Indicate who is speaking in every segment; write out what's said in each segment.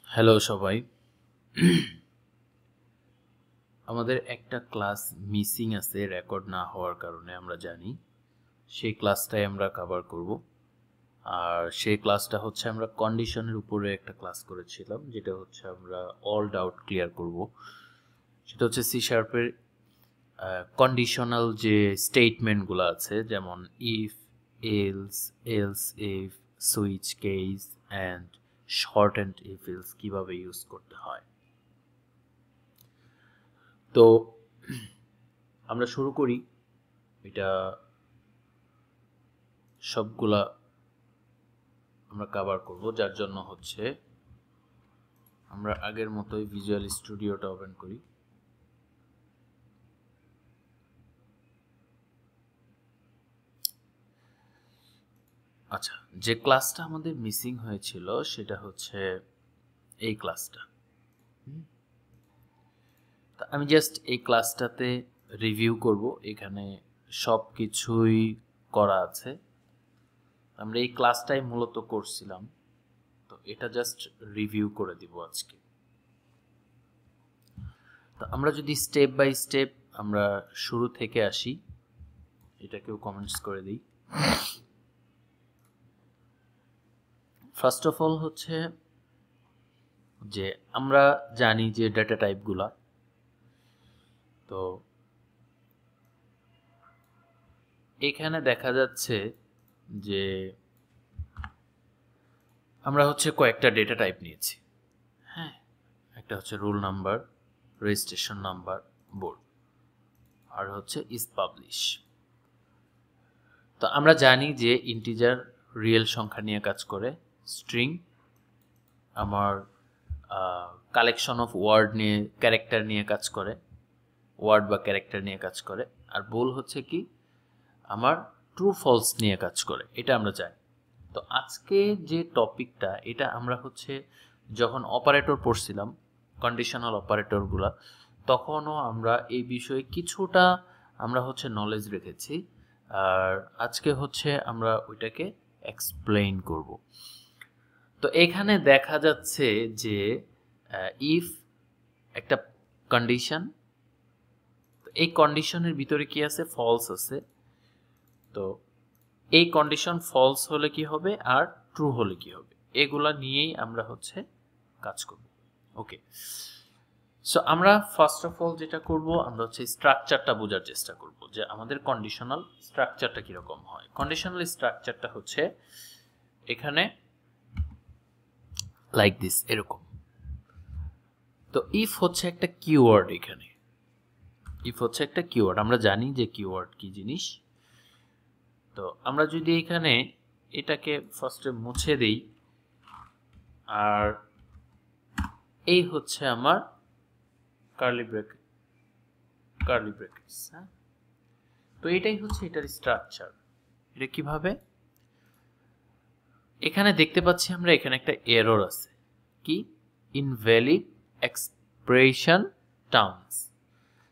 Speaker 1: Hello সবাই। আমাদের একটা ক্লাস মিসিং আছে রেকর্ড না হওয়ার কারণে, আমরা জানি। সেই ক্লাসটাই আমরা কভার করব। আর সেই ক্লাসটা হচ্ছে আমরা কন্ডিশনের উপরে একটা ক্লাস করেছিলাম, যেটা হচ্ছে আমরা অল ডাউট ক্লিয়ার করব। সেটা হচ্ছে সি শার্পের কন্ডিশনাল যে স্টেটমেন্টগুলো আছে, যেমন if, else, else if, switch case and short and if else কীভাবে ইউজ করতে হয়। তো আমরা শুরু করি। এটা সবগুলা আমরা কভার করব, যার জন্য হচ্ছে আমরা আগের মতোই ভিজুয়াল স্টুডিওটা ওপেন করি। আচ্ছা, যে ক্লাসটা আমাদের মিসিং হয়েছিল সেটা হচ্ছে এই ক্লাসটা। আমি জাস্ট এই ক্লাসটাতে রিভিউ করব। এখানে সব কিছুই করা আছে। আমরা এই ক্লাসটাই মূলত করছিলাম, তো এটা জাস্ট রিভিউ করে দিব আজকে। তো আমরা যদি স্টেপ বাই স্টেপ আমরা শুরু থেকে আসি, এটাকেও কমেন্টস করে দিই। ফার্স্ট অফ অল হচ্ছে যে আমরা জানি যে ডেটা টাইপগুলা, তো এখানে দেখা যাচ্ছে যে আমরা হচ্ছে কয়েকটা ডেটা টাইপ নিয়েছি। হ্যাঁ, একটা হচ্ছে roll number, registration number, board, আর হচ্ছে ইজ পাবলিশ। তো আমরা জানি যে ইন্টিজার রিয়েল সংখ্যা নিয়ে কাজ করে, স্ট্রিং আমার কালেকশন অফ ওয়ার্ড নিয়ে, ক্যারেক্টার নিয়ে কাজ করে, ওয়ার্ড বা ক্যারেক্টার নিয়ে কাজ করে, আর বুল হচ্ছে কি আমার ট্রু ফলস নিয়ে কাজ করে, এটা আমরা জানি। তো আজকে যে টপিকটা, এটা আমরা হচ্ছে যখন অপারেটর পড়ছিলাম, কন্ডিশনাল অপারেটরগুলা, তখনও আমরা এই বিষয়ে কিছুটা আমরা হচ্ছে নলেজ রেখেছি। আর আজকে হচ্ছে আমরা ওইটাকে এক্সপ্লেইন করব। তো এখানে দেখা যাচ্ছে যে ইফ একটা কন্ডিশন, এই কন্ডিশনের ভিতরে কি আছে, ফলস আছে। তো এই কন্ডিশন ফলস হলে কি হবে আর ট্রু হলে কি হবে, এগুলা নিয়েই আমরা হচ্ছে কাজ করব। ওকে, সো আমরা ফার্স্ট অফ অল যেটা করব, আমরা হচ্ছে স্ট্রাকচারটা বোঝার চেষ্টা করব যে আমাদের কন্ডিশনাল স্ট্রাকচারটা কিরকম হয়। কন্ডিশনাল স্ট্রাকচারটা হচ্ছে এখানে লাইক দিস, এরকম। তো ইফ হচ্ছে একটা কিওয়ার্ড, এখানে ইফ হচ্ছে একটা কিওয়ার্ড, আমরা জানি যে কিওয়ার্ড কি জিনিস। তো আমরা যদি এখানে এটাকে ফার্স্টে মুছে দেই, আর এই হচ্ছে আমার কার্লি ব্র্যাকেটস। হ্যাঁ, তো এটাই হচ্ছে এটার স্ট্রাকচার। এটা কিভাবে, এখানে দেখতে পাচ্ছি আমরা এখানে একটা এরর আছে, কি ইনভ্যালিড এক্সপ্রেশন টার্মস।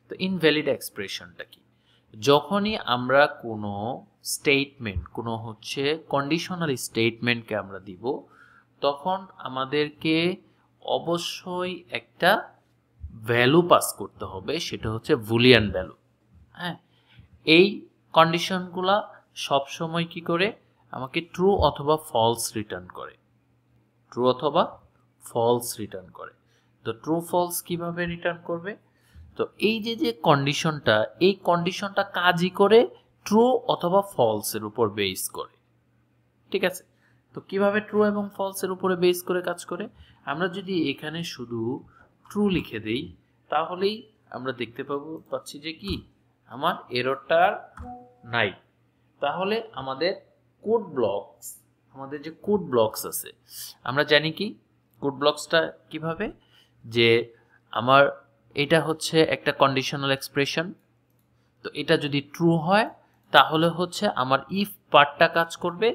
Speaker 1: তো ইনভ্যালিড এক্সপ্রেশনটা কি, যখনই আমরা কোনো স্টেটমেন্ট, কোনো হচ্ছে কন্ডিশনাল স্টেটমেন্টকে আমরা দিব, তখন আমাদেরকে অবশ্যই একটা ভ্যালু পাস করতে হবে, সেটা হচ্ছে বুলিয়ান ভ্যালু। হ্যাঁ, এই কন্ডিশনগুলা সবসময় কি করে আমাকে ট্রু অথবা ফলস রিটার্ন করে, ট্রু অথবা ফলস রিটার্ন করে। তো ট্রু ফলস কিভাবে রিটার্ন করবে, তো এই যে কন্ডিশনটা, এই কন্ডিশনটা কাজই করে ট্রু অথবা ফলসের উপর বেস করে। ঠিক আছে, তো কিভাবে ট্রু এবং ফলসের উপরে বেস করে কাজ করে, আমরা যদি এখানে শুধু ট্রু লিখে দেই, তাহলেই আমরা দেখতে পাচ্ছি যে কি আমার এররটা নাই। তাহলে আমাদের কোড ব্লকস, আমাদের যে কোড ব্লকস আছে, আমরা জানি কি কোড ব্লকসটা কিভাবে, যে আমার এটা হচ্ছে একটা কন্ডিশনাল এক্সপ্রেশন। তো এটা যদি ট্রু হয় তাহলে হচ্ছে আমার ইফ পার্টটা কাজ করবে,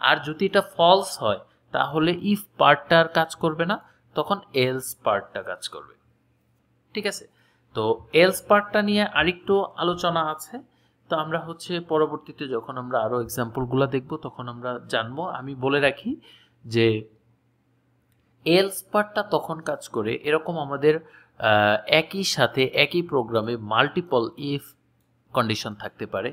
Speaker 1: আর যদি এটা ফলস হয় তাহলে ইফ পার্টটা আর কাজ করবে না, তখন এলস পার্টটা কাজ করবে। ঠিক আছে, তো এলস পার্টটা নিয়ে আরেকটু আলোচনা আছে। তো আমরা হচ্ছে পরবর্তীতে যখন আমরা আরো এক্সাম্পলগুলো দেখব তখন আমরা জানবো। আমি বলে রাখি যে এলস পার্টটা তখন কাজ করে এরকম আমাদের একই সাথে একই প্রোগ্রামে মাল্টিপল ইফ কন্ডিশন থাকতে পারে,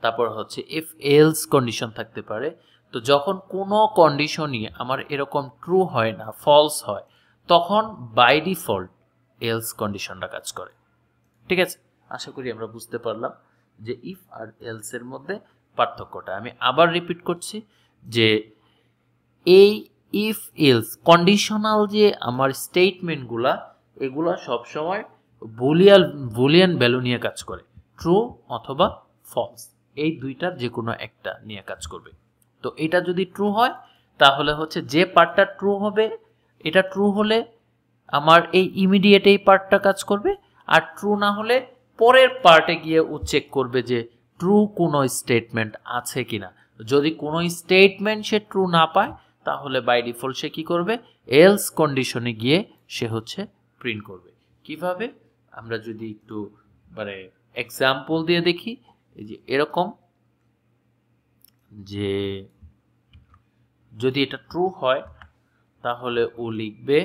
Speaker 1: তারপর হচ্ছে ইফ এলস কন্ডিশন থাকতে পারে। তো যখন কোনো কন্ডিশনই আমার এরকম ট্রু হয় না, ফলস হয়, তখন বাই ডিফল্ট এলস কন্ডিশনটা কাজ করে। ঠিক আছে, আশা করি আমরা বুঝতে পারলাম যে ইফ আর এলস এর মধ্যে পার্থক্যটা। আমি আবার রিপিট করছি যে এই ইফ এলস কন্ডিশনাল যে আমার স্টেটমেন্টগুলা, এগুলা সবসময় বুলিয়ান ভ্যালু নিয়ে কাজ করে, ট্রু অথবা ফলস, এই দুইটার যে কোনো একটা নিয়ে কাজ করবে। তো এটা যদি ট্রু হয় তাহলে হচ্ছে যে পার্টটা ট্রু হবে, এটা ট্রু হলে আমার এই ইমিডিয়েট এই পার্টটা কাজ করবে, আর ট্রু না হলে পরের পার্টে গিয়ে ও চেক করবে যে ট্রু কোনো স্টেটমেন্ট আছে কিনা। যদি কোনো স্টেটমেন্ট সে ট্রু না পায় তাহলে বাই ডিফল্ট সে কি করবে, এলস কন্ডিশনে গিয়ে সে হচ্ছে প্রিন্ট করবে। কিভাবে, আমরা যদি একটু মানে এক্সাম্পল দিয়ে দেখি, এই যে এরকম, যে যদি এটা ট্রু হয় তাহলে ও লিখবে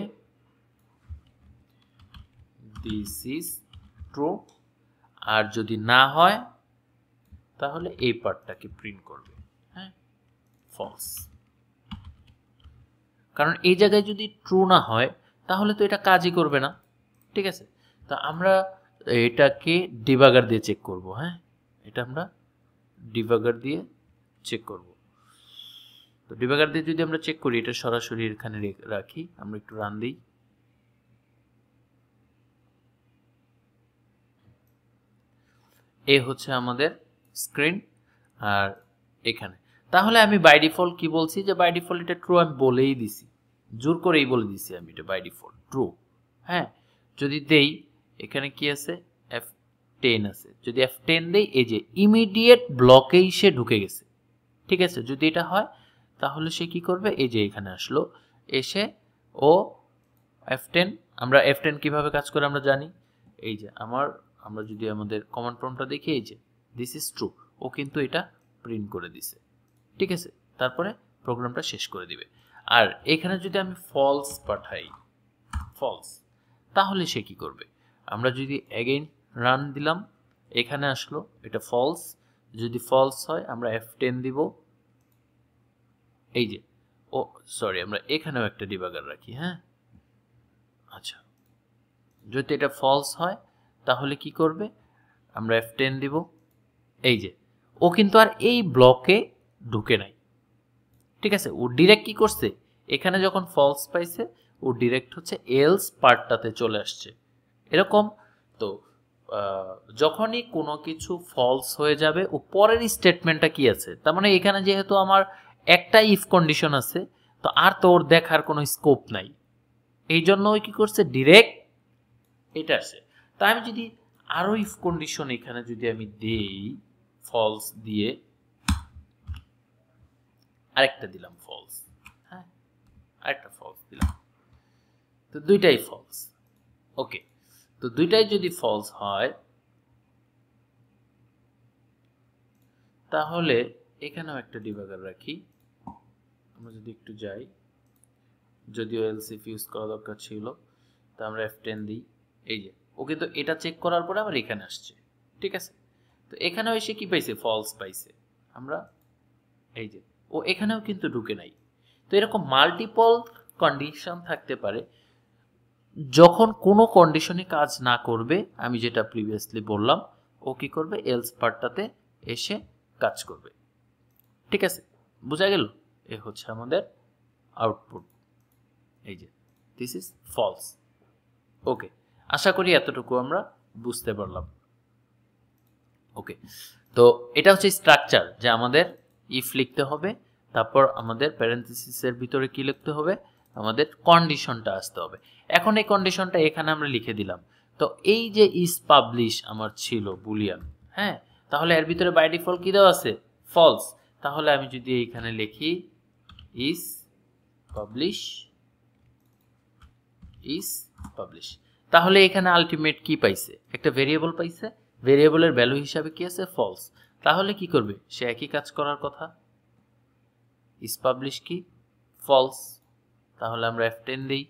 Speaker 1: দিস ইজ ট্রু, আর যদি না হয় তাহলে এই পার্টটাকে প্রিন্ট করবে, হ্যাঁ, ফলস। কারণ এই জায়গায় যদি ট্রু না হয় তাহলে তো এটা কাজই করবে না। ঠিক আছে, তো আমরা এটাকে ডিবাগার দিয়ে চেক করব। হ্যাঁ, এটা আমরা ডিবাগার দিয়ে চেক করব। তো ডিবাগার দিয়ে যদি আমরা চেক করি, এটা সরাসরি এখানে রাখি, আমরা একটু রান দিই। এই হচ্ছে আমাদের স্ক্রিন, আর এখানে তাহলে আমি বাই ডিফল্ট কি বলছি, যে বাই ডিফল্ট এটা ট্রু আমি বলেই দিছি, জোর করেই বলে দিছি আমি এটা বাই ডিফল্ট ট্রু। হ্যাঁ, যদি দেই এখানে কি আছে, F10 আছে, যদি F10 দেই এই যে ইমিডিয়েট ব্লকেই সে ঢুকে গেছে। ঠিক আছে, যদি এটা হয় তাহলে সে কি করবে, এই যে এখানে আসলো, এসে ও F10, আমরা F10 কিভাবে কাজ করে আমরা জানি, এই যে আমরা যদি আমাদের কমান্ড প্রম্পটটা দেখি, এই যে দিস ইজ ট্রু, ও কিন্তু এটা প্রিন্ট করে দিছে। ঠিক আছে, তারপরে প্রোগ্রামটা শেষ করে দিবে। আর এখানে যদি আমি ফলস পাঠাই, ফলস, তাহলে সে কি করবে, আমরা যদি এগেইন রান দিলাম, এখানে আসলো, এটা ফলস, যদি ফলস হয় আমরা F10 দিব, এই যে ও সরি, আমরা এখানেও একটা ডিবাগার রাখি। হ্যাঁ, আচ্ছা, যদি এটা ফলস হয় তাহলে কি করবে, আমরা F10 দিব, এই যে ও কিন্তু আর এই ব্লকে ঢুকে নাই। ঠিক আছে, ও ডিরেক্ট কি করছে, এখানে যখন ফলস পাইছে ও ডিরেক্ট হচ্ছে এলস পার্টটাতে চলে আসছে। এরকম তো যখনই কোনো কিছু ফলস হয়ে যাবে, ও পরের স্টেটমেন্টটা কি আছে, তার মানে এখানে যেহেতু আমার একটা ইফ কন্ডিশন আছে, তো আর তো ওর দেখার কোনো স্কোপ নাই, এই জন্য ওই কি করছে, ডিরেক্ট এটা আসে। তাই আমি যদি আরো ইফ কন্ডিশন এখানে যদি আমি দেই, ফলস দিয়ে আরেকটা দিলাম ফলস, হ্যাঁ, আরেকটা ফলস দিলাম, তো দুইটাই ফলস। ওকে, তো দুইটাই যদি ফলস হয় তাহলে এখানেও একটা ডিবাগার রাখি, আমরা যদি একটু যাই, যদিও এলস ইফ ইউজ করা দরকার ছিল, তা আমরা F10 দিই, এই যে ও কিন্তু এটা চেক করার পরে আবার এখানে আসছে। ঠিক আছে, তো এখানেও এসে কি পাইছে, ফলস পাইছে, আমরা এই যে ও এখানেও কিন্তু ঢুকে নাই। তো এরকম মাল্টিপল কন্ডিশন থাকতে পারে, যখন কোনো কন্ডিশনে কাজ না করবে, আমি যেটা প্রিভিয়াসলি বললাম, ও কি করবে, এলস পার্টটাতে এসে কাজ করবে। ঠিক আছে, বোঝা গেল, এ হচ্ছে আমাদের আউটপুট, এই যে দিস ইজ ফলস। ওকে, আশা করি এতটুকু আমরা বুঝতে পারলাম। ওকে, তো এটা হচ্ছে স্ট্রাকচার, যে আমাদের ইফ লিখতে হবে, তারপর আমাদের প্যারেনথেসিসের ভিতরে কি লিখতে হবে, আমাদের কন্ডিশনটা আসতে হবে। এখন এই কন্ডিশনটা এখানে আমরা লিখে দিলাম। তো এই যে ইজ পাবলিশ আমার ছিল বুলিয়ান, হ্যাঁ, তাহলে এর ভিতরে বাই ডিফল্ট কি দেওয়া আছে, ফলস। তাহলে আমি যদি এইখানে লিখি ইজ পাবলিশ, ইজ পাবলিশ, তাহলে এখানে আলটিমেট কি পাইছে, একটা ভেরিয়েবল পাইছে, ভেরিয়েবলের ভ্যালু হিসাবে কি আছে, ফলস। তাহলে কি করবে, সে একই কাজ করার কথা, ইজ পাবলিশ কি, ফলস। তাহলে আমরা F10 দিই,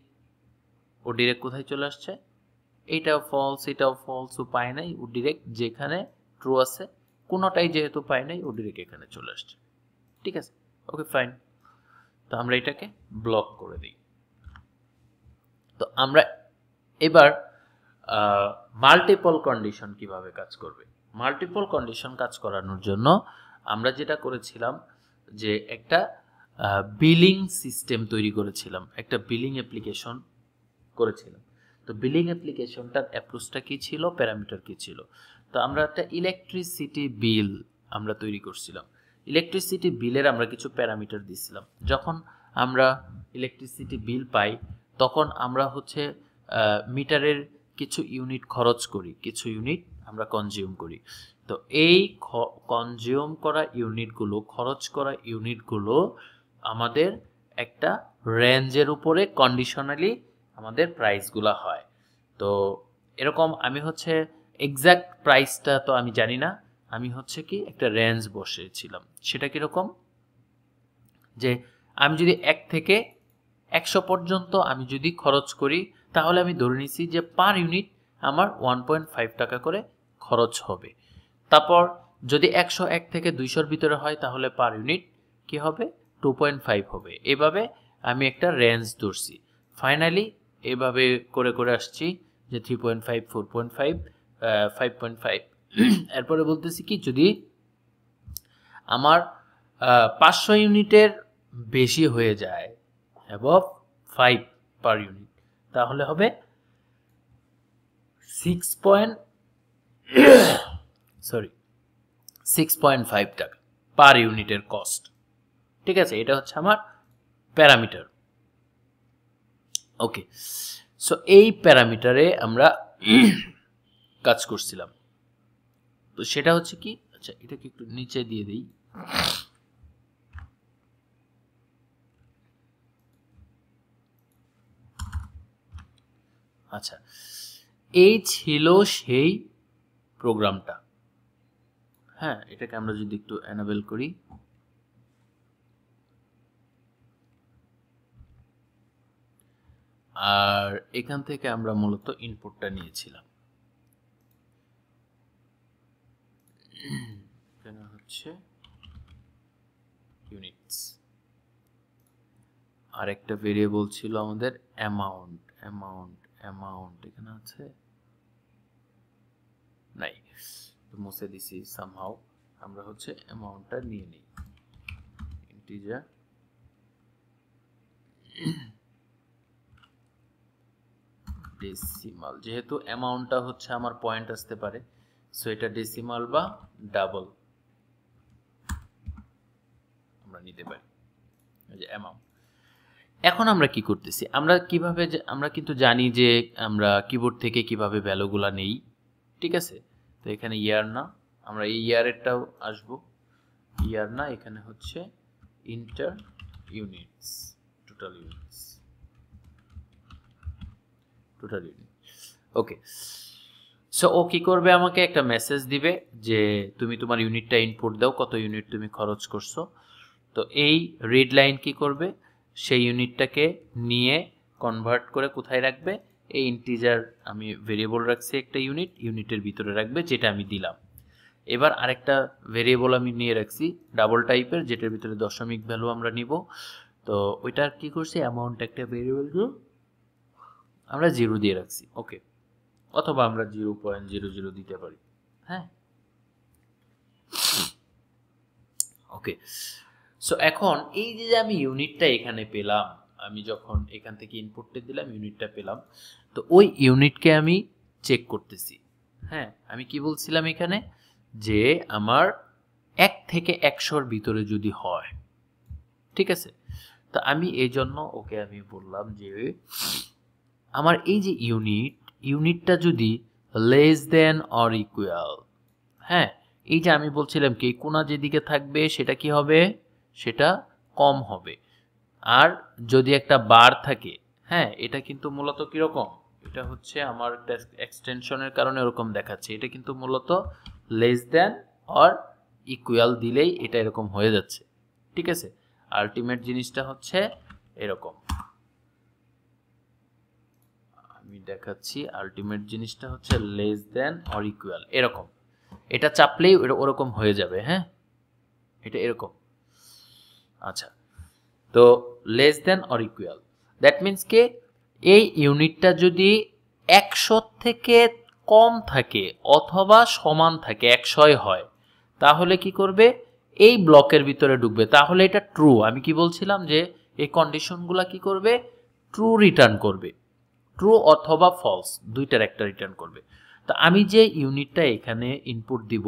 Speaker 1: ও ডিরেক্ট কোথায় চলে আসছে, এইটাও ফলস এটাও ফলস, ও পায় নাই, ও ডিরেক্ট যেখানে ট্রু আছে কোনোটাই যেহেতু পায় নাই ও ডিরেক্ট এখানে চলে আসছে। ঠিক আছে, ওকে ফাইন। তো আমরা এটাকে ব্লক করে দিই। তো আমরা এবার মাল্টিপল কন্ডিশন কিভাবে কাজ করবে, মাল্টিপল কন্ডিশন কাজ করানোর জন্য আমরা যেটা করেছিলাম যে একটা বিলিং সিস্টেম তৈরি করেছিলাম, একটা বিলিং অ্যাপ্লিকেশন করেছিলাম। তো বিলিং অ্যাপ্লিকেশনটার অ্যাপ্রোচটা কি ছিল, প্যারামিটার কি ছিল। তো আমরা একটা ইলেকট্রিসিটি বিল আমরা তৈরি করছিলাম। ইলেকট্রিসিটি বিলের আমরা কিছু প্যারামিটার দিয়েছিলাম। যখন আমরা ইলেকট্রিসিটি বিল পাই তখন আমরা হচ্ছে মিটারের কিছু ইউনিট খরচ করি, কিছু ইউনিট আমরা কনজিউম করি। তো এই কনজিউম করা ইউনিটগুলো, খরচ করা ইউনিটগুলো আমাদের একটা রেঞ্জের উপরে কন্ডিশনালি আমাদের প্রাইসগুলো হয়। তো এরকম আমি হচ্ছে এক্সাক্ট প্রাইসটা তো আমি জানি না, আমি হচ্ছে কি একটা রেঞ্জ বসেছিলাম। সেটা কীরকম, যে আমি যদি 1 থেকে 100 পর্যন্ত আমি যদি খরচ করি তাহলে আমি ধরে নিচ্ছি যে পার ইউনিট আমার 1.5 টাকা করে খরচ হবে। তারপর যদি 101 থেকে 200-র ভিতরে হয় তাহলে পার ইউনিট কি হবে, 2.5 হবে। এভাবে আমি একটা রেঞ্জ ধরছি। ফাইনালি এভাবে করে করে আসছি যে 3.5, 4.5, 5.5। এরপরে বলতেছি কি, যদি আমার 500 ইউনিটের বেশি হয়ে যায়, অ্যাবভ 5 পার ইউনিট, তাহলে হবে 6.5 টাকা পার ইউনিটের কস্ট। ঠিক আছে, এটা হচ্ছে আমার প্যারামিটার। ওকে, সো এই প্যারামিটারে আমরা কাজ করছিলাম। তো সেটা হচ্ছে কি, আচ্ছা এটাকে একটু নিচে দিয়ে দিই। আচ্ছা, এই ছিল সেই প্রোগ্রামটা। হ্যাঁ, এটাকে আমরা যদি একটু এনেবল করি, আর এখান থেকে আমরা মূলত ইনপুটটা নিয়েছিলাম। এখানে হচ্ছে ইউনিটস, আর একটা ভেরিয়েবল ছিল আমাদের অ্যামাউন্ট। এখানে আছে নাই, তো মুছে দিছি সামহাউ। আমরা হচ্ছে অ্যামাউন্টটা নিয়ে নিই, ইন্টিজার ডেসিমাল, যেহেতু অ্যামাউন্টটা হচ্ছে আমার পয়েন্ট আসতে পারে, সো এটা ডেসিমাল বা ডাবল আমরা নিতে পারি, এই যে অ্যামাউন্ট। এখন আমরা কি করতেছি, আমরা কিভাবে, আমরা কিন্তু জানি যে আমরা কিবোর্ড থেকে কিভাবে ভ্যালুগুলা নেই। ঠিক আছে, তো এখানে ইয়ার না, আমরা এই ইয়ারেরটাও আসবো, ইয়ার না, এখানে হচ্ছে ইন্টার ইউনিটস, টোটাল ইউনিট। ওকে, সো ও কি করবে, আমাকে একটা মেসেজ দিবে যে তুমি তোমার ইউনিটটা ইনপুট দাও, কত ইউনিট তুমি খরচ করছো। তো এই রিড লাইন কি করবে, সেই ইউনিটটাকে নিয়ে কনভার্ট করে কোথায় রাখবে, এই ইন্টিজার আমি ভেরিয়েবল রাখছি একটা ইউনিটের ভিতরে রাখবে, যেটা আমি দিলাম। এবার আরেকটা ভেরিয়েবল আমি নিয়ে রাখছি ডাবল টাইপের, যেটার ভিতরে দশমিক ভ্যালু আমরা নিব। তো ওইটার কি করছি, অ্যামাউন্ট একটা ভেরিয়েবল আমরা 0 দিয়ে রাখছি। ওকে, অথবা আমরা 0.00 দিতে পারি। হ্যাঁ, ওকে, সো এখন এই যে আমি ইউনিটটা এখানে পেলাম, আমি যখন এখান থেকে ইনপুটটা দিলাম ইউনিটটা পেলাম, তো ওই ইউনিটকে আমি চেক করতেছি। হ্যাঁ, আমি কি বলছিলাম এখানে, যে আমার 1 থেকে 100-র ভিতরে যদি হয়, ঠিক আছে, তো আমি এই জন্য ওকে আমি বললাম যে আমার এই যে ইউনিটটা যদি লেস দেন অর ইকুয়াল, হ্যাঁ, এই যে আমি বলছিলাম কি কোণা যেদিকে থাকবে সেটা কি হবে, সেটা কম হবে। আর যদি একটা বার থাকে, হ্যাঁ, এটা কিন্তু মূলত কিরকম, এটা হচ্ছে আমার এক্সটেনশনের কারণে এরকম দেখাচ্ছে, এটা কিন্তু মূলত লেস দেন অর ইকুয়াল দিলেই এটা এরকম হয়ে যাচ্ছে। ঠিক আছে, আলটিমেট জিনিসটা হচ্ছে এরকম। আমি দেখাচ্ছি আলটিমেট জিনিসটা হচ্ছে লেস দেন অর ইকুয়াল, এরকম এটা চাপলেই ওরকম হয়ে যাবে। হ্যাঁ, এটা এরকম। আচ্ছা, তো less than or equal that means কে এই ইউনিটটা যদি 100 থেকে কম থাকে অথবা সমান থাকে 100 হয়, তাহলে কি করবে, এই ব্লকের ভিতরে ঢুকবে। তাহলে এটা ট্রু। আমি কি বলছিলাম যে এই কন্ডিশনগুলা কি করবে, ট্রু রিটার্ন করবে, ট্রু অথবা ফলস দুইটার একটা রিটার্ন করবে। তো আমি যে ইউনিটটা এখানে ইনপুট দিব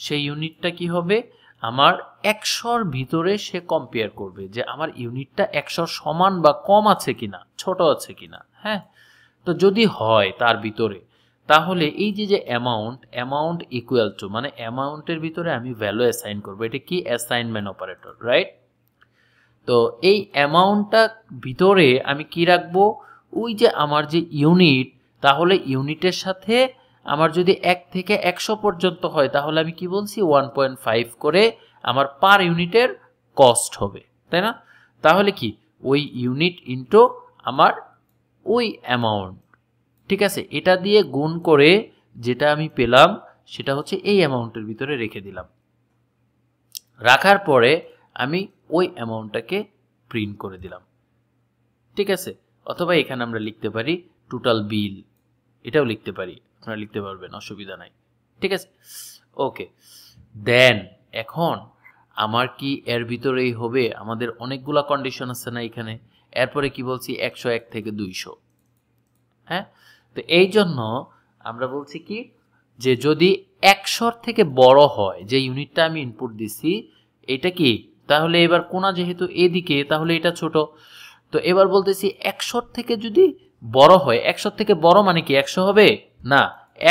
Speaker 1: সেই ইউনিটটা কি হবে, আমার 100-র ভিতরে সে কম্পেয়ার করবে যে আমার ইউনিটটা 100 সমান বা কম আছে কিনা, ছোট আছে কিনা। হ্যাঁ, তো যদি হয় তার ভিতরে, তাহলে এই যে অ্যামাউন্ট ইকুয়াল টু, মানে অ্যামাউন্টের ভিতরে আমি ভ্যালু অ্যাসাইন করব। এটা কি অ্যাসাইনমেন্ট অপারেটর, রাইট? তো এই অ্যামাউন্টটা ভিতরে আমি কি রাখবো, ওই যে আমার যে ইউনিট, তাহলে ইউনিটের সাথে আমার যদি 1 থেকে 100 পর্যন্ত হয় তাহলে আমি কি বলছি 1.5 করে আমার পার ইউনিটের কস্ট হবে, তাই না? তাহলে কি ওই ইউনিট ইনটু আমার ওই অ্যামাউন্ট, ঠিক আছে, এটা দিয়ে গুণ করে যেটা আমি পেলাম সেটা হচ্ছে এই অ্যামাউন্টের ভিতরে রেখে দিলাম। রাখার পরে আমি ওই অ্যামাউন্টটাকে প্রিন্ট করে দিলাম, ঠিক আছে। অথবা এখানে আমরা লিখতে পারি টোটাল বিল, এটাও লিখতে পারি, আপনারা লিখতে পারবেন, অসুবিধা নাই, ঠিক আছে। ওকে, দেন এখন আমার কি এর ভিতরেই হবে, আমাদের অনেকগুলা কন্ডিশন আছে না এখানে। এরপরে কি বলছি 101 থেকে 200। হ্যাঁ, তো এই জন্য আমরা বলছি কি যে যদি 100-র থেকে বড় হয় যে ইউনিটটা আমি ইনপুট দিছি, এটা কি, তাহলে এবার কোণা যেহেতু এদিকে তাহলে এটা ছোট। তো এবার বলতেছি 100-র থেকে যদি বড় হয়, 100-র থেকে বড় মানে কি 100 হবে না,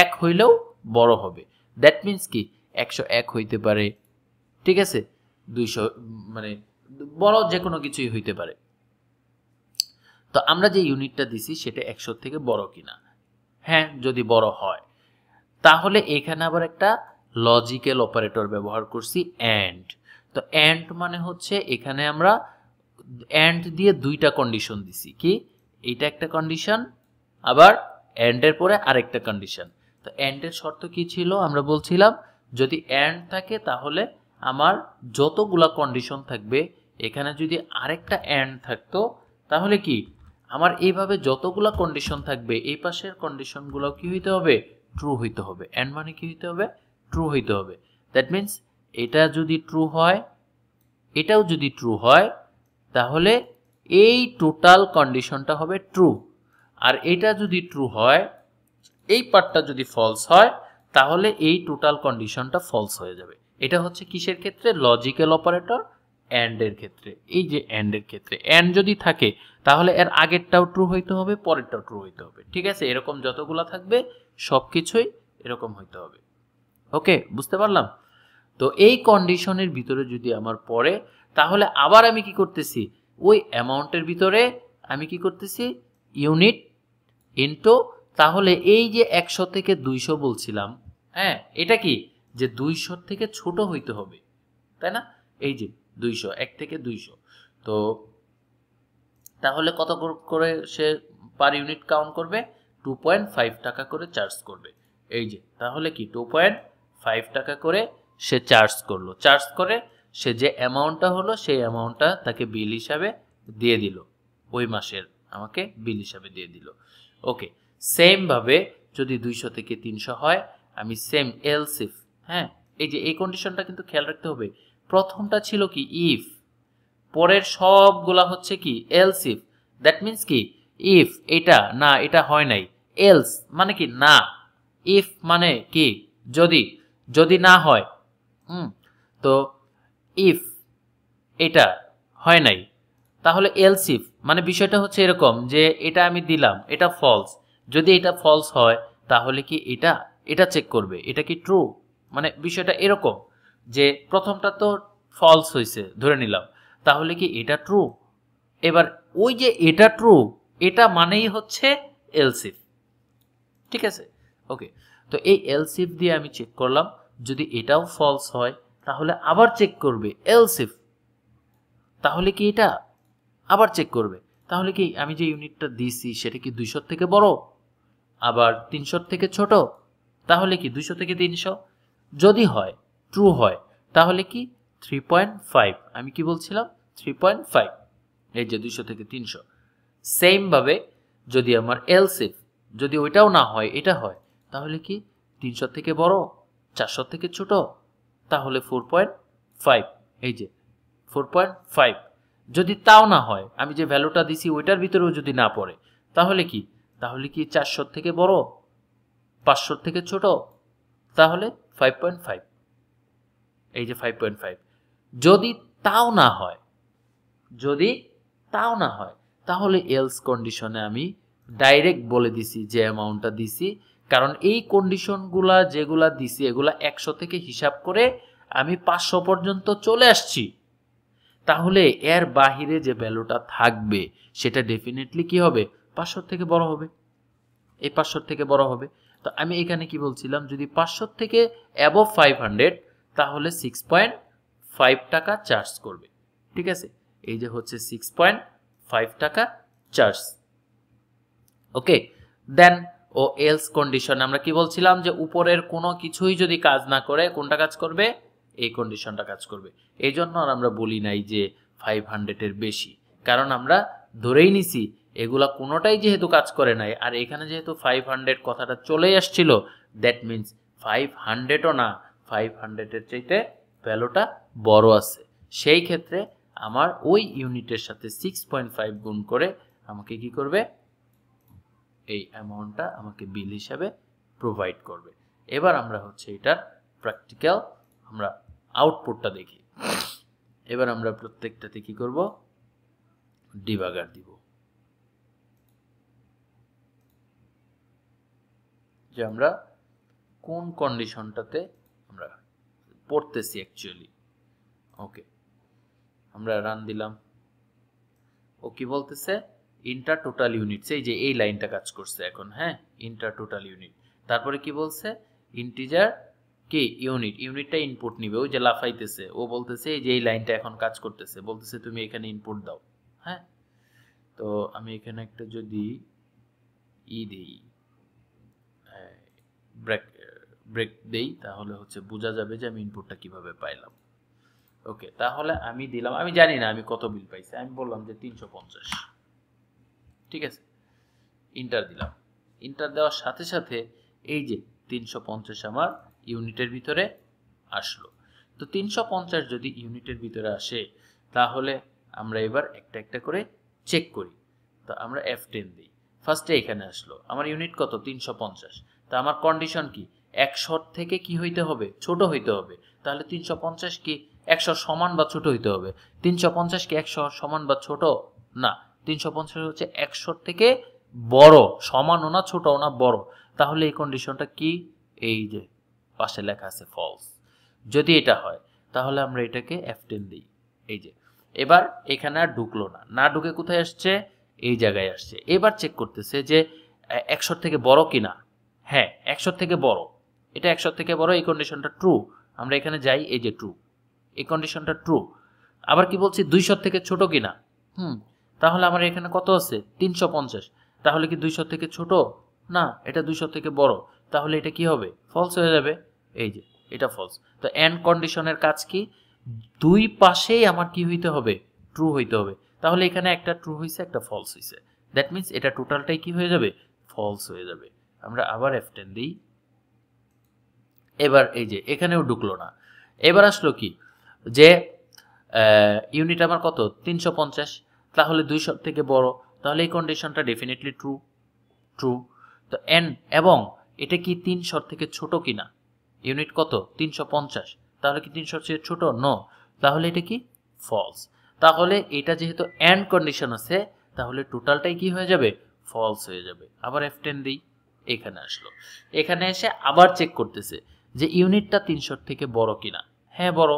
Speaker 1: 1 হইলেও বড় হবে। দ্যাট মিনস কি 101 হইতে পারে, ঠিক আছে, 200 মানে বড় যে কোনো কিছুই হইতে পারে। তো আমরা যে ইউনিটটা দিছি সেটা 100 থেকে বড় কিনা, হ্যাঁ যদি বড় হয়, তাহলে এখানে আবার একটা লজিক্যাল অপারেটর ব্যবহার করছি অ্যান্ড। তো অ্যান্ড মানে হচ্ছে এখানে আমরা অ্যান্ড দিয়ে দুইটা কন্ডিশন দিছি, কি এটা একটা কন্ডিশন, আবার অ্যান্ডের পরে আরেকটা কন্ডিশন। তো অ্যান্ডের শর্ত কি ছিল, আমরা বলছিলাম যদি অ্যান্ড থাকে তাহলে আমার যতগুলা কন্ডিশন থাকবে, এখানে যদি আরেকটা অ্যান্ড থাকতো তাহলে কি আমার এইভাবে যতগুলা কন্ডিশন থাকবে এই পাশের কন্ডিশনগুলো কি হইতে হবে, ট্রু হইতে হবে। অ্যান্ড মানে কি হইতে হবে, ট্রু হইতে হবে। দ্যাট মিনস এটা যদি ট্রু হয়, এটাও যদি ট্রু হয়, তাহলে এই টোটাল কন্ডিশনটা হবে ট্রু। আর এটা যদি ট্রু হয়, এই পার্টটা যদি ফলস হয়, তাহলে এই টোটাল কন্ডিশনটা ফলস হয়ে যাবে। এটা হচ্ছে কিসের ক্ষেত্রে, লজিক্যাল অপারেটর অ্যান্ড এর ক্ষেত্রে। এই যে অ্যান্ড এর ক্ষেত্রে অ্যান্ড যদি থাকে তাহলে এর আগেরটাও ট্রু হইতে হবে, পরেরটাও ট্রু হইতে হবে, ঠিক আছে। এরকম যতগুলা থাকবে সবকিছুই এরকম হইতে হবে। ওকে, বুঝতে পারলাম? তো এই কন্ডিশনের ভিতরে যদি আমার পড়ে, তাহলে আবার আমি কি করতেছি, ওই অ্যামাউন্টের ভিতরে আমি কি করতেছি, ইউনিট ইনটু, তাহলে এই যে 100 থেকে 200 বলছিলাম, হ্যাঁ এটা কি যে 200 থেকে ছোট হইতে হবে, তাই না? এই যে 200, 1 থেকে 200, তো তাহলে কত করে সে পার ইউনিট কাউন্ট করবে, 2.5 টাকা করে চার্জ করবে। এই যে তাহলে কি 2.5 টাকা করে সে চার্জ করলো, চার্জ করে সে যে অ্যামাউন্টটা হলো সেই অ্যামাউন্টটা তাকে বিল হিসাবে দিয়ে দিল, ওই মাসের আমাকে বিল হিসাবে দিয়ে দিল। ওকে, সেম ভাবে যদি 200 থেকে 300 হয়, আমি সেম এলস ইফ, হ্যাঁ এই যে এই কন্ডিশনটা কিন্তু খেয়াল রাখতে হবে। প্রথমটা ছিল কি ইফ, পরের সবগুলা হচ্ছে কি এলস ইফ। দ্যাট মিনস কি ইফ এটা না, এটা হয় নাই, এলস মানে কি না, ইফ মানে কি যদি, যদি না হয়, তো ইফ এটা হয় নাই, তাহলে এলস ইফ মানে বিষয়টা হচ্ছে এরকম যে এটা আমি দিলাম, এটা ফলস, যদি এটা ফলস হয় তাহলে কি এটা এটা চেক করবে এটা কি ট্রু, মানে বিষয়টা এরকম যে প্রথমটা তো ফলস হয়েছে ধরে নিলাম, তাহলে কি এটা ট্রু। এবার ওই যে এটা ট্রু, এটা মানেই হচ্ছে এলস ইফ, ঠিক আছে। ওকে, তো এই এলস ইফ দিয়ে আমি চেক করলাম, যদি এটাও ফলস হয় তাহলে আবার চেক করবে এলস ইফ, তাহলে কি এটা আবার চেক করবে, তাহলে কি আমি যে ইউনিটটা দিছি সেটা কি 200 থেকে বড়, আবার 300 থেকে ছোট, তাহলে কি 200 থেকে 300। যদি হয় ট্রু হয় তাহলে কি 3.5, আমি কি বলছিলাম 3.5, এই যে 200 থেকে 300। সেম ভাবে যদি আমার এলস ইফ, যদি ওইটাও না হয় এটা হয়, তাহলে কি 300 থেকে বড় 400 থেকে ছোট, তাহলে 4.5, এই যে 4.5। যদি তাও না হয়, আমি যে ভ্যালুটা দিছি ওইটার ভিতরেও যদি না পড়ে, তাহলে কি 400 থেকে বড় 500 থেকে ছোট, তাহলে 5.5, এই যে 5.5। যদি তাও না হয়, যদি তাও না হয়, তাহলে এলস কন্ডিশনে আমি ডাইরেক্ট বলে দিছি যে অ্যামাউন্টটা দিছি, কারণ এই কন্ডিশনগুলা যেগুলা দিছি এগুলা 100 থেকে হিসাব করে আমি 500 পর্যন্ত চলে আসছি, তাহলে এর বাহিরে যে ভ্যালুটা থাকবে সেটা ডেফিনেটলি কি হবে 500 থেকে বড় হবে, এই 500 থেকে বড় হবে। তো আমি এখানে কি বলছিলাম, যদি 500 থেকে অ্যাবভ 500, তাহলে 6.5 টাকা চার্জ করবে। ঠিক আছে, এই যে হচ্ছে 6.5 টাকা চার্জ। ওকে, দেন ও এলস কন্ডিশন আমরা কি বলছিলাম যে উপরের কোনো কিছুই যদি কাজ না করে কোনটা কাজ করবে, এই কন্ডিশনটা কাজ করবে। এই জন্য আর আমরা বলি নাই যে 500 এর বেশি, কারণ আমরা ধরেই নিছি এগুলা কোনোটাই যেহেতু কাজ করে নাই, আর এখানে যেহেতু 500 কথাটা চলেই আসছিল, দ্যাট মিনস 500ও না, 500 এর চাইতে ভ্যালুটা বড় আছে। সেই ক্ষেত্রে আমার ওই ইউনিটের সাথে 6.5 গুণ করে আমাকে কি করবে, এই অ্যামাউন্টটা আমাকে বিল হিসাবে প্রোভাইড করবে। এবার আমরা হচ্ছে এটার প্র্যাকটিক্যাল আমরা আউটপুটটা দেখি। এবার আমরা প্রত্যেকটাতে কি করব, ডিবাগার দিব, যে আমরা কোন কন্ডিশনটাতে আমরা পড়তেছি অ্যাকচুয়ালি। ওকে, আমরা রান দিলাম। ও কি বলতেছে, ইন্টার টোটাল ইউনিটস, এই যে এই লাইনটা কাজ করছে এখন। হ্যাঁ, ইন্টার টোটাল ইউনিট, তারপরে কি বলছে, ইন্টিজার কি ইউনিট, ইউনিটটা ইনপুট নিবে, ওই যে লাফাইতেছে, ও বলতেছে এই যে এই লাইনটা এখন কাজ করতেছে, বলতেছে তুমি এখানে ইনপুট দাও। হ্যাঁ, তো আমি এখানে একটা যদি দেই, ব্রেক দেই, তাহলে হচ্ছে বোঝা যাবে যে আমি ইনপুটটা কিভাবে পাইলাম। ওকে, তাহলে আমি দিলাম, আমি জানি না আমি কত বিল পাইছি, আমি বললাম যে 350। ঠিক আছে, ইন্টার দিলাম। ইন্টার দেওয়ার সাথে সাথে এই যে 350 আমার ইউনিটের ভিতরে আসলো। তো 350 যদি ইউনিটের ভিতরে আসে, তাহলে আমরা এবার একটা একটা করে চেক করি। তো আমরা F10 দিই, ফার্স্টে এখানে আসলো আমার ইউনিট কত 350। তা আমার কন্ডিশন কি, 100 থেকে কি হইতে হবে, ছোট হইতে হবে। তাহলে 350 কি 100 সমান বা ছোট হইতে হবে। 350 কি 100 সমান বা ছোট না, 350 হচ্ছে 100 থেকে বড়, সমানও না ছোটও না, বড়। তাহলে এই কন্ডিশনটা কি, এই যে পাশে লেখা আছে ফলস। যদি এটা হয় তাহলে আমরা এটাকে F10 দিই। এই যে এবার এখানে আর ঢুকলো না, না ঢুকে কোথায় আসছে, এই জায়গায় আসছে। এবার চেক করতেছে যে 100 থেকে বড় কিনা। হ্যাঁ, 100 থেকে বড়, এটা 100 থেকে বড়, এই কন্ডিশনটা ট্রু। আমরা এখানে যাই, এই যে ট্রু, এই কন্ডিশনটা ট্রু। আবার কি বলছি 200 থেকে ছোট কিনা, তাহলে আমার এখানে কত আছে 350, তাহলে কি 200 থেকে ছোট না, এটা 200 থেকে বড়, তাহলে এটা কি হবে, ফলস হয়ে যাবে। এই যে এটা ফলস। তো এন্ড কন্ডিশনের কাজ কি, দুই পাশেই আমার কি হইতে হবে, ট্রু হইতে হবে। তাহলে এখানে একটা ট্রু হইছে, একটা ফলস হইছে, দ্যাট মিন্স এটা টোটালটাই কি হয়ে যাবে, ফলস হয়ে যাবে। আমরা আবার F10 দিই। এবার এই যে এখানেও ঢুকলো না। এবার আসলো কি, যে ইউনিট আমার কত 350, তাহলে 200 থেকে বড়, তাহলে এই কন্ডিশনটা ডেফিনেটলি ট্রু, ট্রু। তো এন এবং এটা কি 300 থেকে ছোট কিনা, ইউনিট কত 350, তাহলে কি 300 থেকে ছোট, নো, তাহলে এটা কি ফলস। তাহলে এটা যেহেতু এন্ড কন্ডিশন আছে, তাহলে টোটালটাই কি হয়ে যাবে, ফলস হয়ে যাবে। আবার F10 দিই, এখানে আসলো। এখানে এসে আবার চেক করতেছে যে ইউনিটটা 300 থেকে বড় কিনা। হ্যাঁ বড়,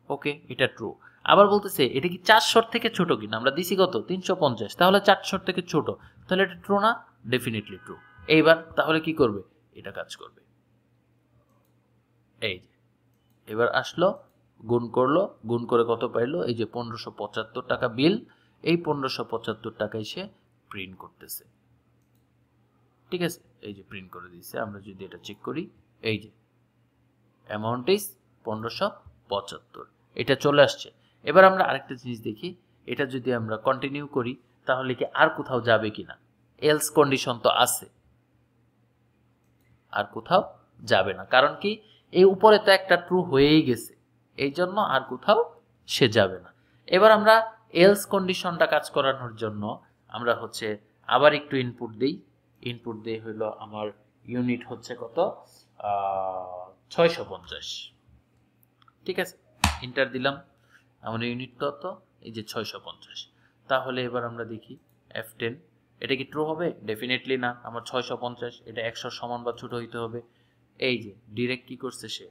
Speaker 1: ওকে, এটা ট্রু। আবার বলতেছে এটা কি 400 থেকে ছোট কিনা, আমরা দিছি কত 350, তাহলে 400 থেকে ছোট, তাহলে এটা ট্রু না, ডেফিনেটলি ট্রু। এইবার তাহলে কি করবে, এটা কাজ করবে। এই যে এবার আসলো, গুণ করলো, গুণ করে কত পাইলো, এই যে 1575 টাকা বিল, এই 1575 টাকায় সে প্রিন্ট করতেছে। ঠিক আছে, এই যে প্রিন্ট করে দিয়েছে। আমরা যদি এটা চেক করি, এই যে অ্যামাউন্ট ইজ 1575, এটা চলে আসছে। এবার আমরা আরেকটা জিনিস দেখি, এটা যদি আমরা কন্টিনিউ করি তাহলে কি আর কোথাও যাবে কিনা। এলস কন্ডিশন তো আছে, আর কোথাও যাবে না, কারণ কি এই উপরে তো একটা ট্রু হয়েই গেছে, এই জন্য আর কোথাও সে যাবে না। এবার আমরা এলস কন্ডিশনটা কাজ করানোর জন্য আমরা হচ্ছে আবার একটু ইনপুট দিই। ইনপুট দিয়ে হইলো আমার ইউনিট হচ্ছে কত, 650। ঠিক আছে, এন্টার দিলাম, আমার ইউনিট কত, এই যে 650। তাহলে এবার আমরা দেখি F10, এটা কি ট্রু হবে? ডেফিনেটলি না, আমার 650, এটা 100 সমান বা ছোট হইতে হবে। এই যে ডিরেক্ট কি করছে সে,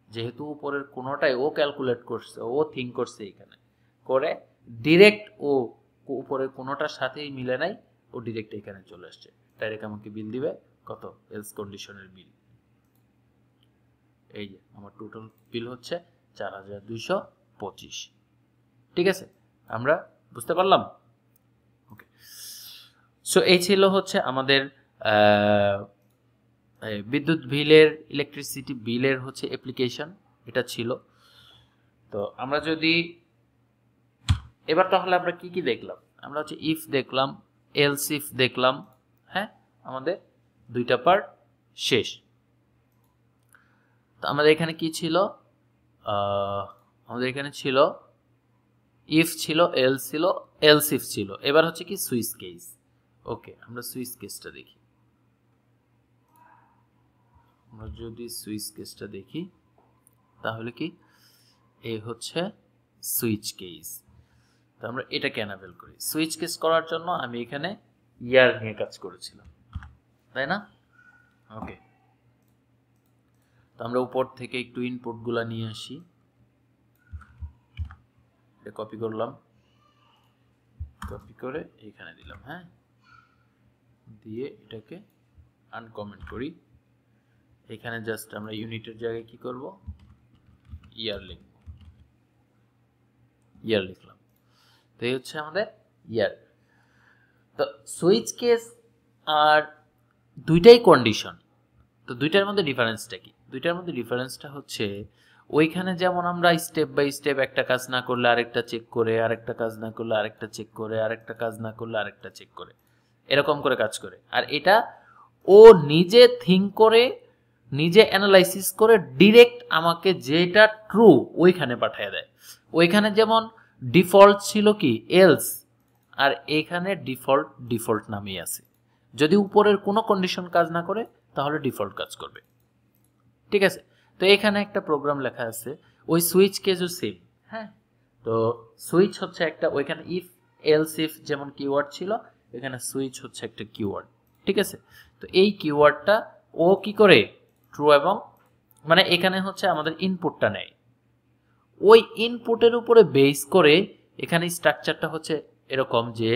Speaker 1: যেহেতু উপরের কোনোটাই ও ক্যালকুলেট করছে, ও থিঙ্ক করছে এখানে করে, ডিরেক্ট ও উপরের কোনোটার সাথেই মিলে নাই, ও ডিরেক্ট এখানে চলে আসছে। ডাইরেক্ট আমাকে বিল দিবে কত, এলস কন্ডিশনের বিল। এই যে আমার টোটাল বিল হচ্ছে 4225। ঠিক আছে, আমরা বুঝতে পারলাম? ওকে, সো এই ছিল হচ্ছে আমাদের বিদ্যুৎ বিলের, ইলেকট্রিসিটি বিলের হচ্ছে অ্যাপ্লিকেশন, এটা ছিল। তো আমরা যদি এবার তাহলে আমরা কি কি দেখলাম, আমরা হচ্ছে ইফ দেখলাম, এলস ইফ দেখলাম, হ্যাঁ আমাদের দুইটা পার্ট শেষ। তো আমাদের এখানে কি ছিল, আমাদের এখানে ছিল ইফ ছিল, এলস ছিল, এলস ইফ ছিল। এবার হচ্ছে কি সুইচ কেস। ওকে, আমরা সুইচ কেসটা দেখি। আমরা যদি সুইচ কেসটা দেখি তাহলে কি এই হচ্ছে সুইচ কেস। তো আমরা এটাকে এনাবেল করি। সুইচ কেস করার জন্য আমি এখানে ইয়ার নিয়ে কাজ করেছিলাম, তাই না? ওকে, তো আমরা উপর থেকে একটু ইনপুটগুলো নিয়ে আসি, এটা কপি করলাম, কপি করে এখানে দিলাম, হ্যাঁ দিয়ে এটাকে আনকমেন্ট করি। এখানে জাস্ট আমরা ইউনিটের জায়গায় কি করব, ইয়ার লিখব, ইয়ার লিখলাম। তো এই হচ্ছে আমাদের ইয়ার। তো সুইচ কেস আর দুইটাই কন্ডিশন। তো দুইটার মধ্যে ডিফারেন্সটা কি? দুইটার মধ্যে ডিফারেন্সটা হচ্ছে ওইখানে যেমন আমরা স্টেপ বাই স্টেপ একটা কাজ না করলে আরেকটা চেক করে, আরেকটা কাজ না করলে আরেকটা চেক করে, আরেকটা কাজ না করলে আরেকটা চেক করে, এরকম করে কাজ করে। আর এটা ও নিজে থিঙ্ক করে, নিজে অ্যানালাইসিস করে ডিরেক্ট আমাকে যেটা ট্রু ওইখানে পাঠিয়ে দেয়। ওইখানে যেমন ডিফল্ট ছিল কি এলস, আর এখানে ডিফল্ট নামেই আছে। যদি উপরের কোনো কন্ডিশন কাজ না করে তাহলে ডিফল্ট কাজ করবে। ঠিক আছে, তো এখানে একটা প্রোগ্রাম লেখা আছে, ওই সুইচ কেসও সেম। হ্যাঁ, তো সুইচ হচ্ছে একটা, ওইখানে ইফ এলস ইফ যেমন কিওয়ার্ড ছিল, এখানে সুইচ হচ্ছে একটা কিওয়ার্ড। ঠিক আছে, তো এই কিওয়ার্ডটা ও কি করে ট্রু এবং মানে এখানে হচ্ছে আমাদের ইনপুটটা নেয়, ওই ইনপুটের উপরে বেস করে এখানে স্ট্রাকচারটা হচ্ছে এরকম যে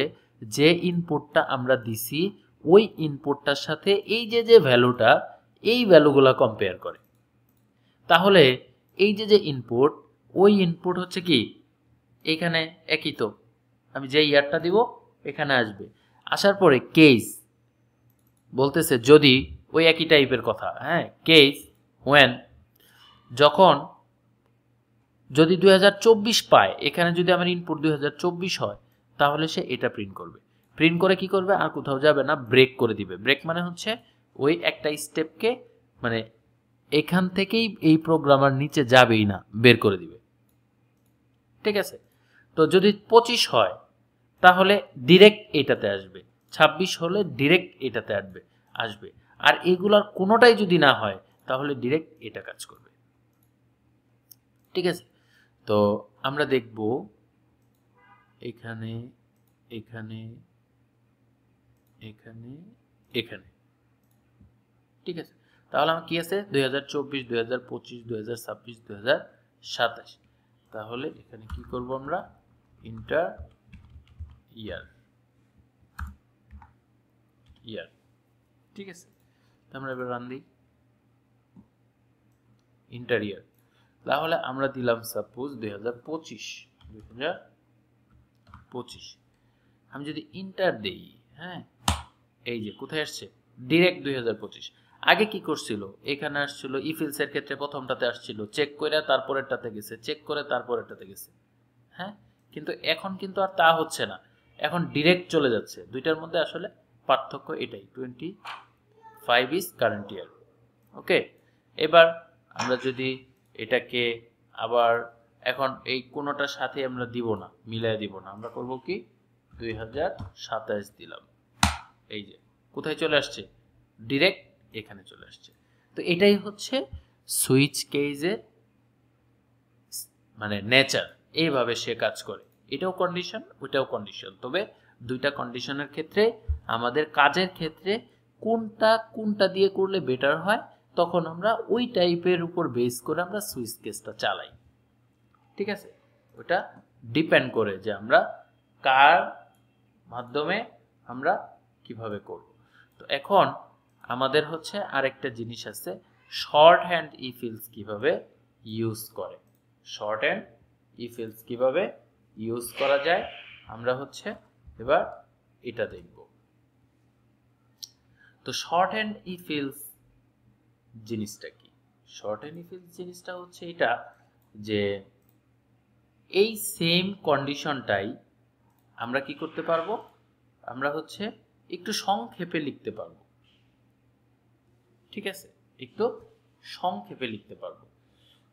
Speaker 1: যে ইনপুটটা আমরা দিছি ওই ইনপুটটার সাথে এই যে যে ভ্যালুটা, এই ভ্যালুগুলো কম্পেয়ার করে। তাহলে এই যে যে ইনপুট, ওই ইনপুট হচ্ছে কি এখানে একই, তো আমি যে ইয়ারটা দিব এখানে আসবে, আসার পরে কেস বলতেছে যদি ওই একই টাইপের কথা, হ্যাঁ কেস ওয়েন, যখন যদি 2024 পায়, এখানে যদি আমার ইনপুট 2024 হয় তাহলে সে এটা প্রিন্ট করবে। প্রিন্ট করে কি করবে, আর কোথাও যাবে না, ব্রেক করে দিবে। ব্রেক মানে হচ্ছে ওই একটা স্টেপকে মানে এখান থেকেই এই প্রোগ্রামার নিচে যাবেই না, বের করে দিবে। ঠিক আছে, তো যদি 25 হয় তাহলে ডিরেক্ট এটাতে আসবে, 26 হলে ডিরেক্ট এটাতে আসবে, আর এগুলার কোনোটাই যদি না হয় তাহলে ডিরেক্ট এটা কাজ করবে। ঠিক আছে, তো আমরা দেখব এখানে এখানে এখানে এখানে। ঠিক আছে, তাহলে আমার কি আছে 2024, 2025, 2026, 2027। তাহলে এখানে কি করব আমরা, ইন্টার ইয়ার। ঠিক আছে, আমরা এবার রান দিই ইন্টার ইয়ার। তাহলে আমরা দিলাম সাপোজ 2025। আমি যদি ইন্টার দেই, হ্যাঁ এই যে কোথায় আসছে ডিরেক্ট 2025। আগে কি করছিল, এখানে আসছিল ইফিলস এর ক্ষেত্রে প্রথমটাতে আসছিল, চেক করে তারপরেরটাতে গেছে, চেক করে তারপরেরটাতে গেছে। হ্যাঁ, কিন্তু এখন কিন্তু আর তা হচ্ছে না, এখন ডিরেক্ট চলে যাচ্ছে। দুইটার মধ্যে আসলে পার্থক্য এটাই, 25 ইজ কারেন্ট ইয়ার। ওকে, এবার আমরা যদি এটাকে আবার এখন এই কোনোটার সাথে আমরা দিব না, মিলাই দিব না, আমরা করব কি 2027 দিলাম, এই যে কোথায় চলে আসছে, ডিরেক্ট এখানে চলে আসছে। তো এটাই হচ্ছে সুইচ কেজের মানে নেচার, এইভাবে সে কাজ করে। এটাও কন্ডিশন, ওইটাও কন্ডিশন, তবে দুইটা কন্ডিশনের ক্ষেত্রে আমাদের কাজের ক্ষেত্রে কোনটা দিয়ে করলে বেটার হয়, তখন আমরা ওই টাইপের উপর বেস করে আমরা সুইচ কেসটা চালাই। ঠিক আছে, ওটা ডিপেন্ড করে যে আমরা কার মাধ্যমে আমরা কিভাবে করব। তো এখন আমাদের হচ্ছে আরেকটা জিনিস আছে, শর্ট হ্যান্ড ইফিলস কিভাবে ইউজ করে। শর্ট হ্যান্ড ইফিলস কিভাবে ইউজ করা যায়, আমরা হচ্ছে এবার এটা দেখব। তো শর্ট হ্যান্ড ইফিলস জিনিসটা কি? শর্ট হ্যান্ড ইফিলস জিনিসটা হচ্ছে এটা যে এই সেম কন্ডিশনটাই আমরা কি করতে পারবো, আমরা হচ্ছে একটু সংক্ষেপে লিখতে পারবো। ঠিক আছে, একটু সংক্ষেপে লিখতে পারবো।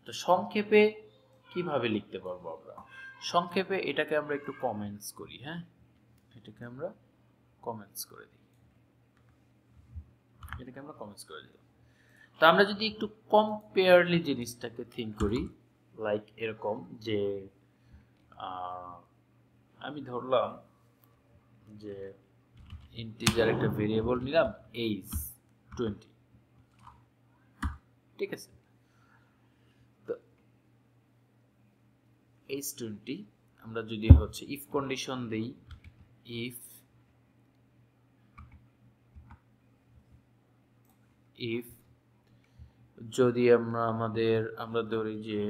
Speaker 1: তো সংক্ষেপে কিভাবে লিখতে পারবো আমরা? সংক্ষেপে এটাকে আমরা একটু কমেন্টস করি। হ্যাঁ, এটাকে আমরা কমেন্টস করে দিই, এটাকে আমরা কমেন্টস করে দিই। তো আমরা যদি একটু কম্পেয়ারলি জিনিসটাকে থিঙ্ক করি, লাইক এরকম যে আমি ধরলাম যে ইন্টিজার একটা ভেরিয়েবল নিলাম এজ 20। ঠিক আছে, তো এজ 20 আমরা যদি হচ্ছে ইফ কন্ডিশন দেই, ইফ যদি আমরা ধরি যে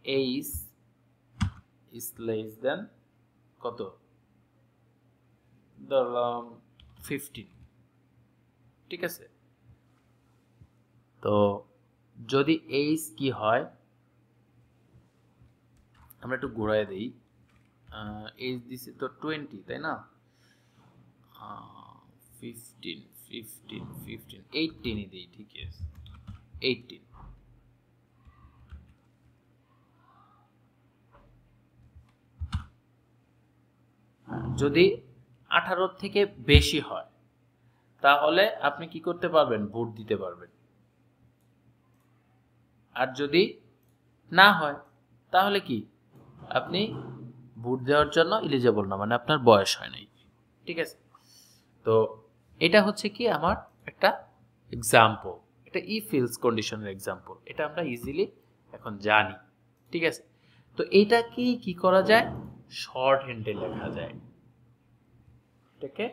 Speaker 1: এজ ইজ লেস দেন কত, ধরলাম 15। ঠিক আছে, তো যদি এজ কি হয়, আমরা একটু ঘোরায় দেই, এজ দিছে তো 20, তাই না? 15 18ই দেই, ঠিক আছে 18। যদি 18 থেকে বেশি হয় তাহলে আপনি কি করতে পারবেন, ভোট দিতে পারবেন। আর যদি না হয় তাহলে কি আপনি ভোট দেওয়ার জন্য এলিজিবল না, মানে আপনার বয়স হয় নাই। ঠিক আছে, তো এটা হচ্ছে কি আমার একটা এক্সাম্পল, এটা ইফ এলস কন্ডিশনের এক্সাম্পল, এটা আমরা ইজিলি এখন জানি। ঠিক আছে, তো এটা কি করা যায়, শর্ট হ্যান্ডে লেখা যায়। এটাকে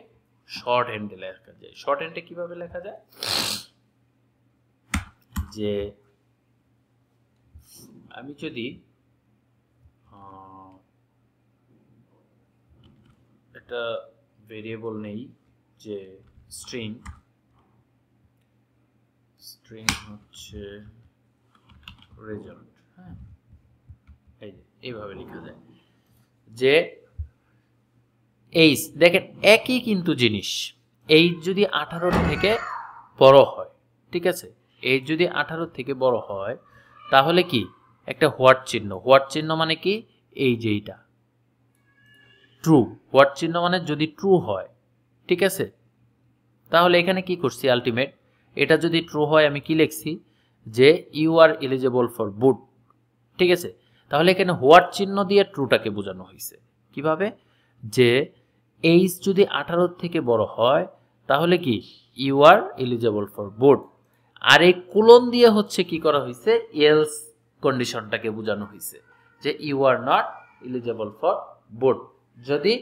Speaker 1: শর্ট হ্যান্ডে লেখা যায়। শর্ট হ্যান্ডে কিভাবে লেখা যায়, যে আমি যদি একটা ভেরিয়েবল নেই যে স্ট্রিং হচ্ছে রেজাল্ট। হ্যাঁ, এই যে এইভাবে লেখা যায় যে এইজ, দেখেন একই কিন্তু জিনিস, এইজ যদি 18 থেকে বড় হয়, ঠিক আছে, এইজ যদি 18 থেকে বড় হয় তাহলে কি একটা হোয়াট চিহ্ন, হোয়াট চিহ্ন মানে কি, এই যে এইটা ট্রু, হোয়াট চিহ্ন মানে যদি ট্রু হয়। ঠিক আছে, তাহলে এখানে কি করছি, আলটিমেট এটা যদি ট্রু হয় আমি কি লিখছি, যে you are eligible for vote. ঠিক আছে, তাহলে এখানে হোয়াট চিহ্ন দিয়ে ট্রুটাকে বোঝানো হয়েছে। কিভাবে, যে এইজ যদি 18 থেকে বড় হয় তাহলে কি you are eligible for vote. আর এই কোলন দিয়ে হচ্ছে কি করা হয়েছে, এলস কন্ডিশনটাকে বোঝানো হয়েছে, যে you are not eligible for vote. যদি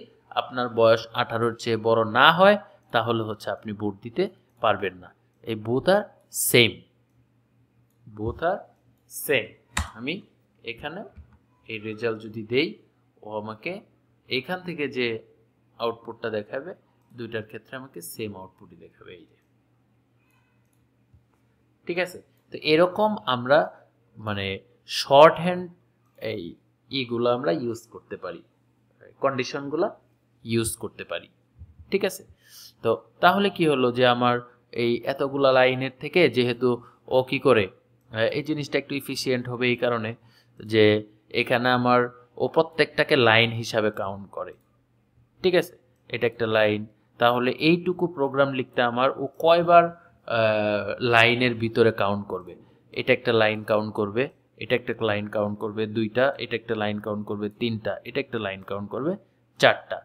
Speaker 1: আপনার বয়স 18-র চেয়ে বড় না হয় তাহলে হচ্ছে আপনি ভোট দিতে পারবেন না। এই বোথ আর সেম, বোথ আর সেম। আমি এখানে এই রেজাল্ট যদি দেই, ও আমাকে এখান থেকে যে আউটপুটটা দেখাবে দুইটার ক্ষেত্রে আমাকে সেম আউটপুটই দেখাবে এই যে। ঠিক আছে, তো এরকম আমরা মানে শর্ট হ্যান্ড এই ইগুলো আমরা ইউজ করতে পারি, কন্ডিশনগুলো ইউজ করতে পারি। ঠিক আছে, তো তাহলে কি হলো যে আমার এই এতগুলা লাইনের থেকে যেহেতু ও কি করে এই জিনিসটা একটু ইফিসিয়েন্ট হবে এই কারণে যে এখানে আমার ও প্রত্যেকটাকে লাইন হিসাবে কাউন্ট করে। ঠিক আছে, এটা একটা লাইন, তাহলে এইটুকু প্রোগ্রাম লিখতে আমার ও কয়বার লাইনের ভিতরে কাউন্ট করবে, এটা একটা লাইন কাউন্ট করবে, এটা একটা লাইন কাউন্ট করবে দুইটা, এটা একটা লাইন কাউন্ট করবে তিনটা, এটা একটা লাইন কাউন্ট করবে চারটা।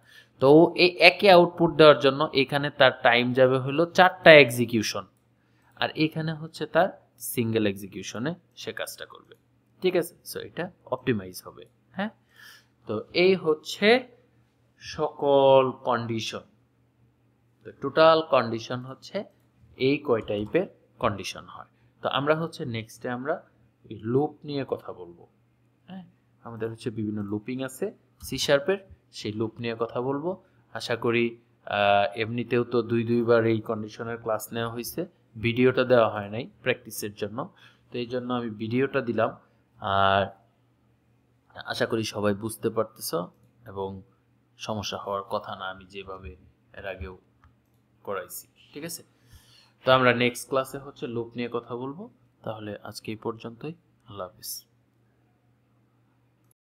Speaker 1: তো এই একই আউটপুট দেওয়ার জন্য এখানে তার টাইম যাবে হলো 4টা এক্সিকিউশন, আর এখানে হচ্ছে তার সিঙ্গেল এক্সিকিউশনে সে কাজটা করবে। ঠিক আছে, সো এটা অপটিমাইজ হবে। হ্যাঁ, তো এই হচ্ছে সকল কন্ডিশন। তো টোটাল কন্ডিশন হচ্ছে এই কয় টাইপের কন্ডিশন হয়। তো আমরা হচ্ছে নেক্সটে আমরা লুপ নিয়ে কথা বলবো। হ্যাঁ, আমাদের হচ্ছে বিভিন্ন লুপিং আছে সি শার্পের, সেই লুপ নিয়ে কথা বলবো। আশা করি এমনিতেও তো দুইবার এই কন্ডিশনের ক্লাস নেওয়া হয়েছে, ভিডিওটা দেওয়া হয় নাই প্র্যাকটিসের জন্য, তো এই জন্য আমি ভিডিওটা দিলাম। আর আশা করি সবাই বুঝতে পারতেছো এবং সমস্যা হওয়ার কথা না, আমি যেভাবে এর আগেও করাইছি। ঠিক আছে, তো আমরা নেক্সট ক্লাসে হচ্ছে লুপ নিয়ে কথা বলবো। তাহলে আজকে এই পর্যন্তই, আল্লাহ হাফিজ।